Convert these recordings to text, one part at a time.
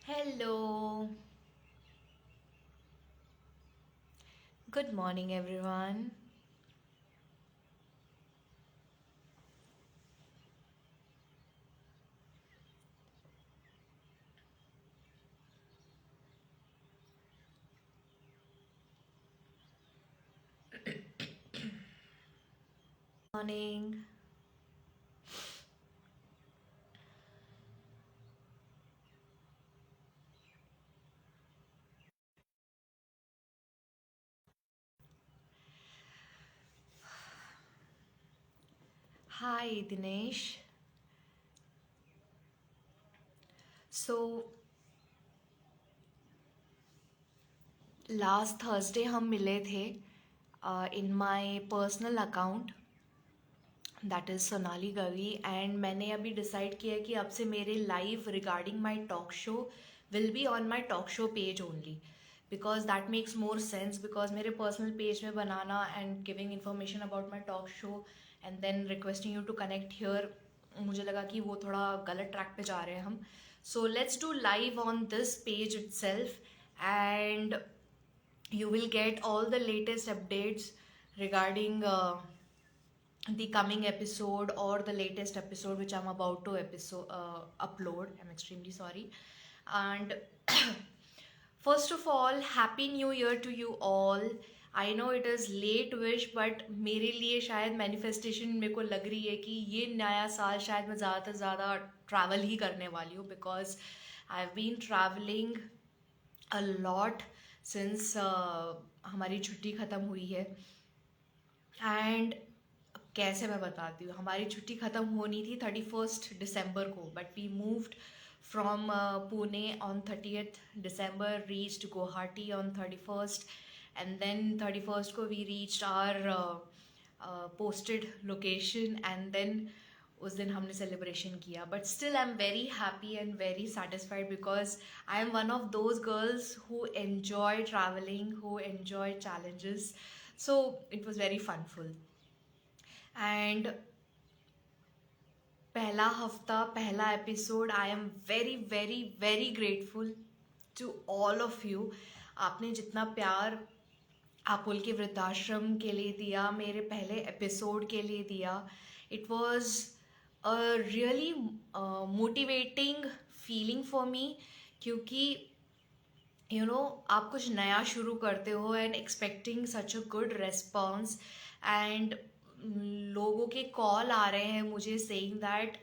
Hello. Good morning, everyone. Morning. Hi, Dinesh. So, last Thursday हम मिले थे in my personal account, that is Sonali Gavi, and मैंने अभी decide किया है कि अब से मेरे live regarding my talk show will be on my talk show page only, because that makes more sense, because मेरे personal page में बनाना and giving information about my talk show and then requesting you to connect here, मुझे लगा कि वो थोड़ा गलत track पे जा रहे हैं हम. So let's do live on this page itself, and you will get all the latest updates regarding the coming episode or the latest episode which I'm about to upload. I'm extremely sorry. And first of all, happy new year to you all. I know it is late wish, but मेरे लिए शायद manifestation मेरे को लग रही है कि ये नया साल शायद मैं ज़्यादा से ज़्यादा travel ही करने वाली हूँ, because I've been traveling a lot since हमारी छुट्टी ख़त्म हुई है. एंड कैसे मैं बताती हूँ, हमारी छुट्टी ख़त्म होनी थी 31 दिसंबर को, but we moved from Pune on 30 दिसंबर, reached Guwahati on 31st, and then 31st को we reached our posted location, and then उस दिन हमने सेलिब्रेशन किया. But still I am very happy and very satisfied, because I am one of those girls who enjoy travelling, who enjoy challenges. So it was very funful. And पहला हफ्ता, पहला episode, I am very very very grateful to all of you. आपने जितना प्यार आपुल के वृद्धाश्रम के लिए दिया, मेरे पहले एपिसोड के लिए दिया, it was a really motivating feeling for me. क्योंकि आप कुछ नया शुरू करते हो and expecting such a good response, and लोगों के कॉल आ रहे हैं मुझे saying that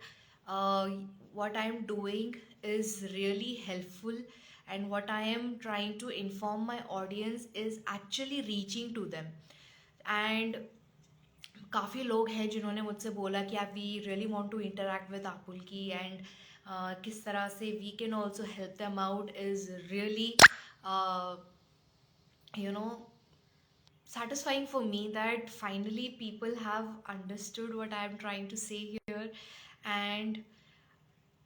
what I am doing is really helpful, and what I am trying to inform my audience is actually reaching to them. And काफ़ी लोग हैं जिन्होंने मुझसे बोला कि आप we really want to interact with Apple की, and किस तरह से we can also help them out is really you know satisfying for me, that finally people have understood what I am trying to say here. And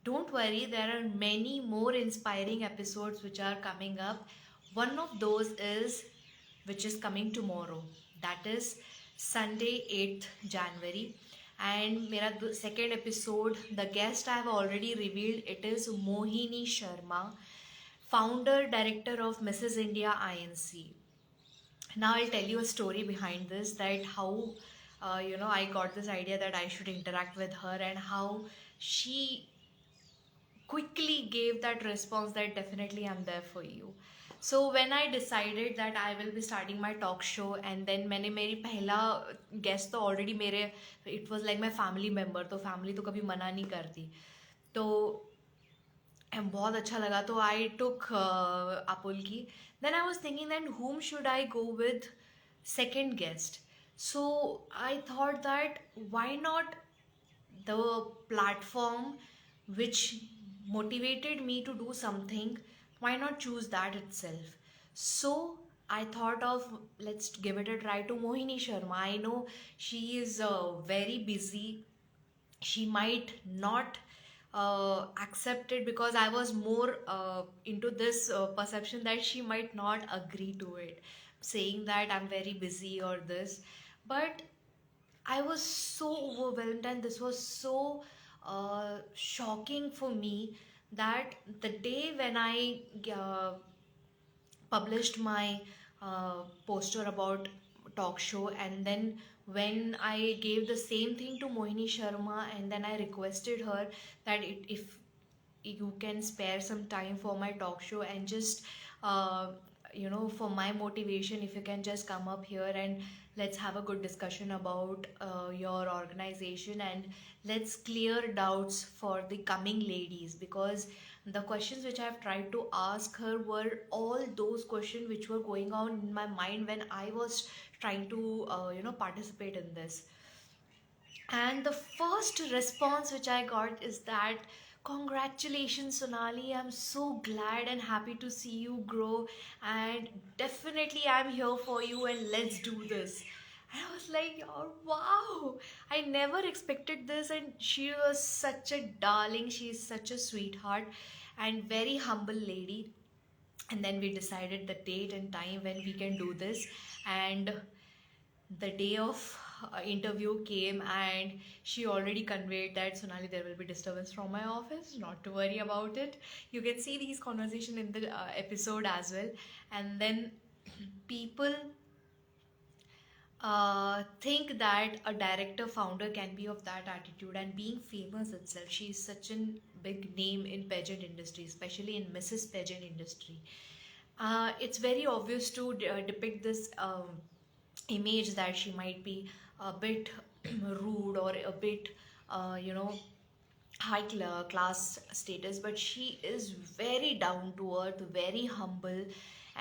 don't worry, there are many more inspiring episodes which are coming up. One of those is, which is coming tomorrow, that is Sunday 8th January. And mera second episode, the guest I have already revealed, it is Mohini Sharma, founder director of Mrs. India INC. Now I'll tell you a story behind this, that how I got this idea that I should interact with her, and how she quickly gave that response that definitely I'm there for you. So when I decided that I will be starting my talk show, and then मैंने मेरी पहला guest तो already मेरे, it was like my family member, तो family तो कभी मना नहीं करती, तो बहुत अच्छा लगा, तो आई टुक अपुल की. Then I was thinking that whom should I go with second guest. So I thought that why not the platform which motivated me to do something, why not choose that itself? So I thought of, let's give it a try to Mohini Sharma. I know she is very busy. She might not accept it, because I was more into this perception that she might not agree to it, saying that I'm very busy or this. But I was so overwhelmed, and this was so shocking for me, that the day when I published my poster about talk show, and then when I gave the same thing to Mohini Sharma, and then I requested her that if you can spare some time for my talk show, and just uh, for my motivation, if you can just come up here and let's have a good discussion about your organization, and let's clear doubts for the coming ladies, because the questions which I've tried to ask her were all those questions which were going on in my mind when I was trying to participate in this. And the first response which I got is that, congratulations, Sonali. I'm so glad and happy to see you grow. And definitely, I'm here for you, and let's do this. And I was like, oh, wow, I never expected this. And she was such a darling. She's such a sweetheart and very humble lady. And then we decided the date and time when we can do this. And the day of interview came, and she already conveyed that, Sonali, there will be disturbance from my office, not to worry about it. You can see these conversation in the episode as well. And then people think that a director founder can be of that attitude, and being famous itself, she is such a big name in pageant industry, especially in Mrs. Pageant industry. It's very obvious to depict this image that she might be a bit rude or a bit high class status, but she is very down to earth, very humble.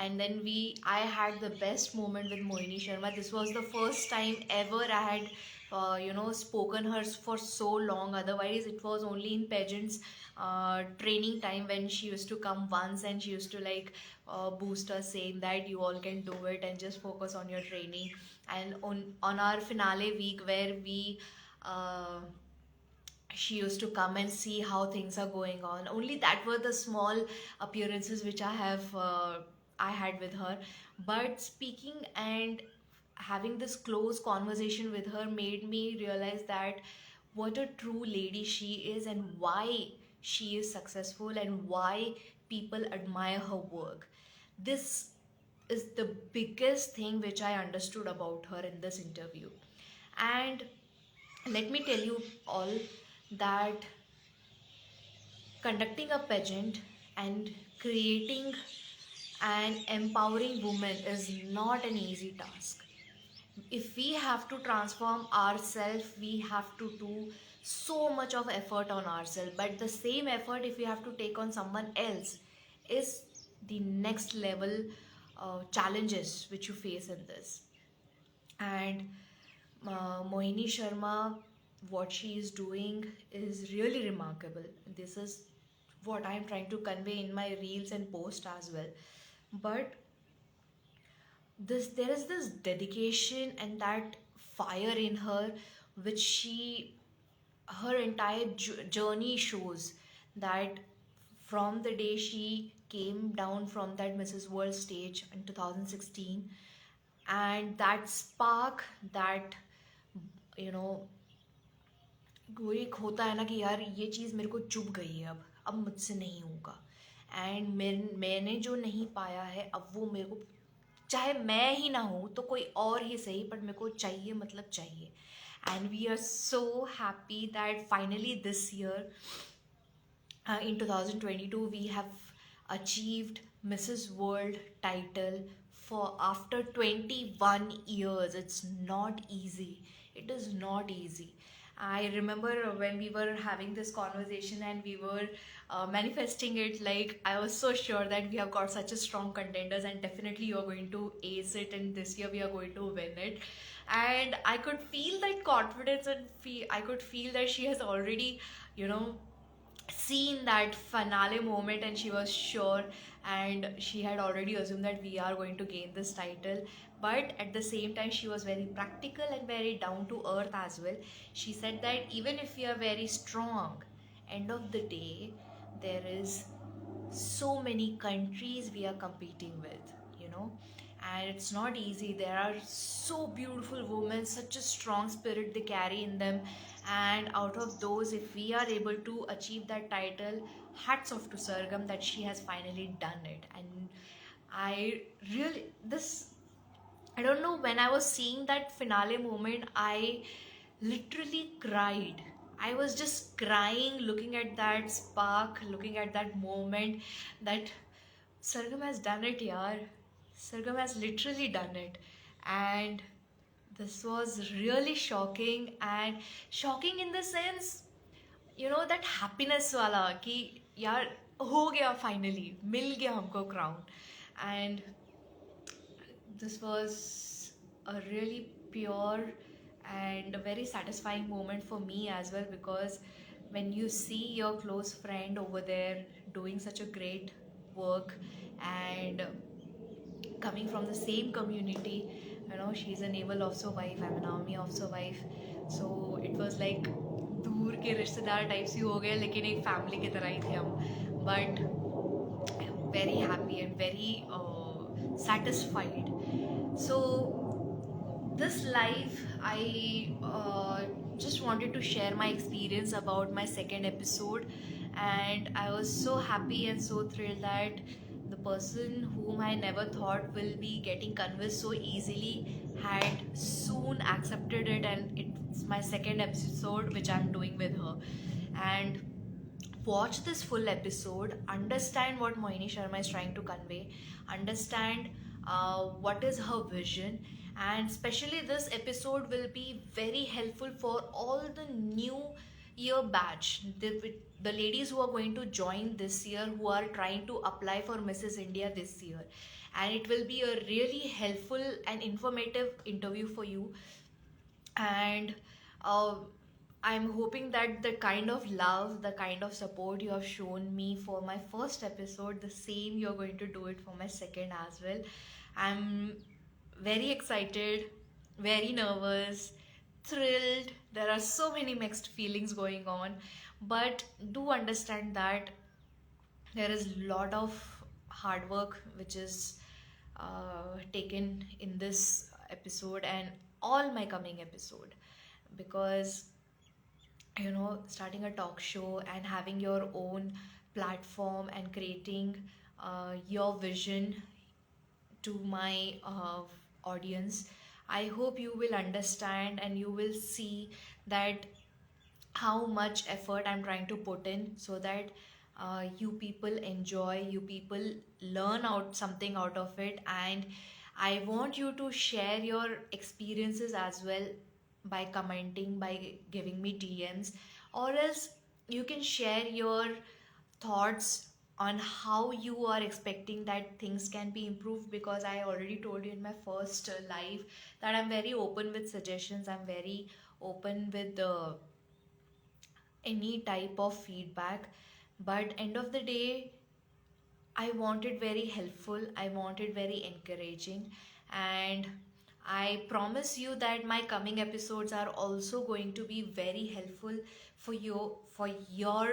And then I had the best moment with Mohini Sharma. This was the first time ever I had spoken her for so long. Otherwise it was only in pageants training time, when she used to come once, and she used to like boost us, saying that you all can do it and just focus on your training. And on our finale week, where we she used to come and see how things are going on. Only that were the small appearances which I had with her. But speaking and having this close conversation with her made me realize that what a true lady she is, and why she is successful, and why people admire her work. This is the biggest thing which I understood about her in this interview. And let me tell you all that conducting a pageant and creating an empowering woman is not an easy task. If we have to transform ourselves, we have to do so much of effort on ourselves. But the same effort, if we have to take on someone else, is the next level challenges which you face in this. And Mohini Sharma, what she is doing is really remarkable. This is what I am trying to convey in my reels and post as well. But there is this dedication and that fire in her, which her entire journey shows that from the day she came down from that Mrs. World stage in 2016, and that spark, that you know वो एक होता है ना कि यार ये चीज़ मेरे को चुभ गई है, अब मुझसे नहीं होगा। एंड मैंने जो नहीं पाया है, अब वो मेरे को, चाहे मैं ही ना हूँ तो कोई और ही सही, पर मेरे को चाहिए, मतलब चाहिए। And we are so happy that finally this year, in 2022, we have achieved Mrs. World title for after 21 years. It's not easy. It is not easy. I remember when we were having this conversation, and we were manifesting it, like I was so sure that we have got such a strong contenders, and definitely you are going to ace it, and this year we are going to win it. And I could feel that confidence, and I could feel that she has already, you know, seen that finale moment, and she was sure, and she had already assumed that we are going to gain this title. But at the same time, she was very practical and very down to earth as well. She said that even if we are very strong, end of the day, there is so many countries we are competing with, you know, and it's not easy. There are so beautiful women, such a strong spirit they carry in them, and out of those, if we are able to achieve that title, hats off to Sargam that she has finally done it. And I really, this, I don't know, when I was seeing that finale moment, I literally cried. I was just crying, looking at that spark, looking at that moment, that Sargam has done it, yaar. Sargam has literally done it. And this was really shocking, and shocking in the sense, that happiness wala कि यार हो गया, finally मिल गया हमको crown. And this was a really pure and a very satisfying moment for me as well, because when you see your close friend over there doing such a great work, and coming from the same community, she's a naval officer wife, I'm an army officer wife, so it was like दूर के रिश्तेदार types ही हो गए, लेकिन एक family की तरह ही थे हम. But very happy and very satisfied. So, this live, I just wanted to share my experience about my second episode, and I was so happy and so thrilled that the person whom I never thought will be getting convinced so easily had soon accepted it, and it's my second episode which I'm doing with her. And watch this full episode, understand what Mohini Sharma is trying to convey, understand what is her vision, and especially this episode will be very helpful for all the new year batch, the ladies who are going to join this year, who are trying to apply for Mrs. India this year. And it will be a really helpful and informative interview for you. And uh, I'm hoping that the kind of love, the kind of support you have shown me for my first episode, the same you're going to do it for my second as well. I'm very excited, very nervous, thrilled. There are so many mixed feelings going on, but do understand that there is a lot of hard work which is taken in this episode and all my coming episode, because starting a talk show and having your own platform and creating your vision to my audience, I hope you will understand and you will see that how much effort I'm trying to put in, so that you people enjoy, you people learn out something out of it. And I want you to share your experiences as well by commenting, by giving me DMs, or else you can share your thoughts on how you are expecting that things can be improved, because I already told you in my first live that I'm very open with suggestions, I'm very open with the any type of feedback. But end of the day, I want it very helpful, I want it very encouraging, and I promise you that my coming episodes are also going to be very helpful for you, for your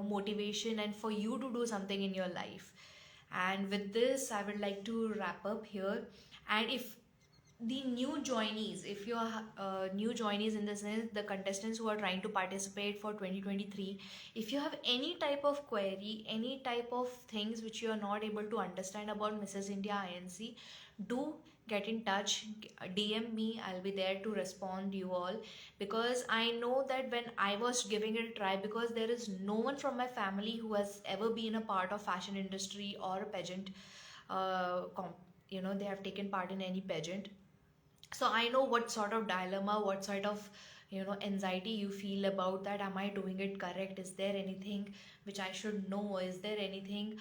motivation, and for you to do something in your life. And with this, I would like to wrap up here. And if the new joinees, if you're new joinees, in the sense the contestants who are trying to participate for 2023, if you have any type of query, any type of things which you are not able to understand about Mrs. India INC, do get in touch, DM me, I'll be there to respond you all. Because I know that when I was giving it a try, because there is no one from my family who has ever been a part of fashion industry or a pageant, they have taken part in any pageant. So I know what sort of dilemma, what sort of anxiety you feel about that. Am I doing it correct? Is there anything which I should know? Is there anything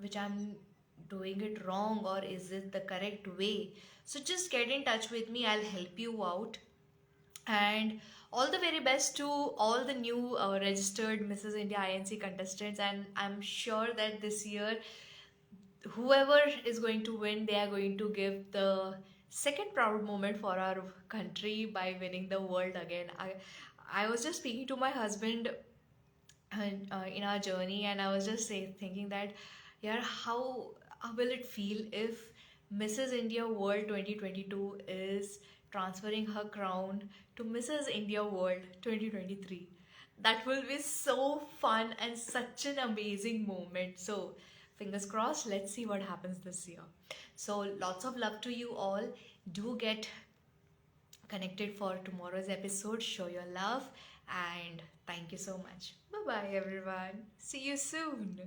which I'm doing it wrong, or is it the correct way? So just get in touch with me, I'll help you out. And all the very best to all the new registered Mrs. India INC contestants. And I'm sure that this year, whoever is going to win, they are going to give the second proud moment for our country by winning the world again. I was just speaking to my husband in our journey, and I was just thinking that, yeah, how will it feel if Mrs. India World 2022 is transferring her crown to Mrs. India World 2023? That will be so fun and such an amazing moment. So, fingers crossed, let's see what happens this year. So, lots of love to you all. Do get connected for tomorrow's episode. Show your love, and thank you so much. Bye bye, everyone. See you soon.